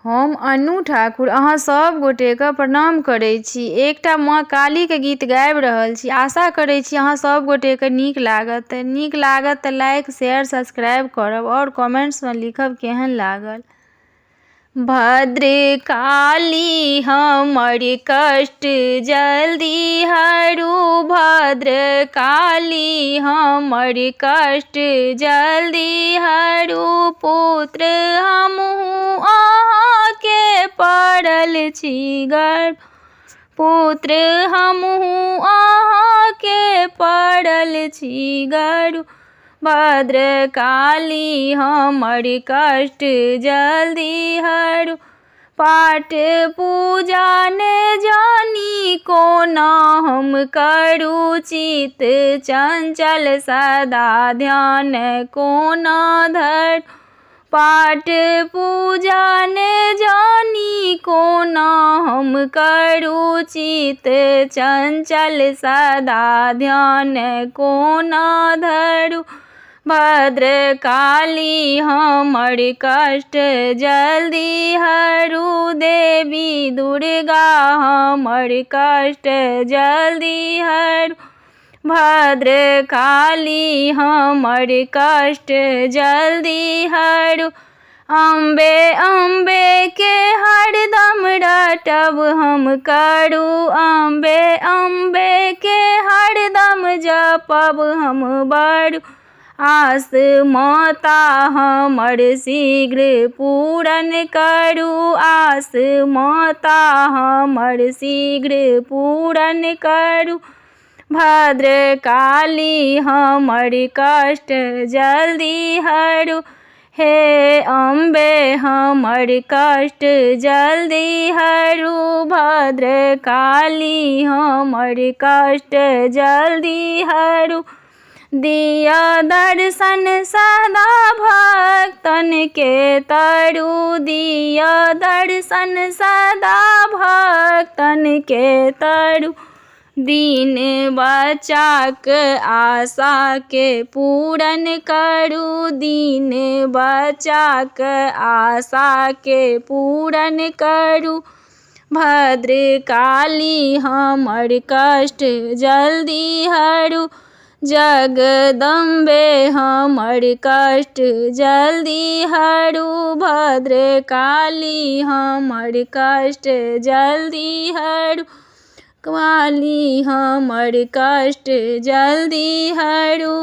हम अन्नू ठाकुर अहाँ सब गोटेके प्रणाम करैत छी। एकटा माँ कालीके गीत गाबि रहल छी। आशा करैत छी अहाँ सब गोटेके नीक लागत। तऽ लाइक शेयर सब्सक्राइब करब और कमेंट्समे लिखब केहन लागल। भद्र काली हमर कष्ट जल्दी हरू, भद्र काली हमर कष्ट जल्दी हरू। पुत्र हमहूँ अहाँके पड़ल छी गर्भ, पुत्र हमहूँ अहाँके पड़ल छी गर्भ। भद्र काली हमर कष्ट जल्दी हरू। पाठ पूजा ने जानी कोना हम करू, चित चंचल सदा ध्यान कोना धर। पाठ पूजा ने जानी कोना हम करू, चित चंचल सदा ध्यान कोना धरू। भद्र काली हमर कष्ट जल्दी हरू, देवी दुर्गा हमर कष्ट जल्दी हरू। भद्र काली हमर कष्ट जल्दी हरू। अम्बे अम्बे के हरदम रटब हम करू, अम्बे अम्बे के हरदम जपब हम बरू। आस माता हमर शीघ्र पूरन करू, आस माता हमर शीघ्र पूरन करू। भद्र काली हमर कष्ट जल्दी हरू। हे अम्बे हमर कष्ट जल्दी हरू, भद्र काली हमर कष्ट जल्दी हरू। दिया दर्शन सदा भक्तन के तरु, दिया दर्शन सदा भक्तन के तरु। दीन बच्चाक आशा के पूरन करू, दीन बच्चाक आशा के पूरन करू। भद्र काली हमर कष्ट जल्दी हरू। जगदम्बे हमर कष्ट जल्दी हरू, भद्र काली हमर कष्ट जल्दी हरू। काली हमर कष्ट जल्दी हरू।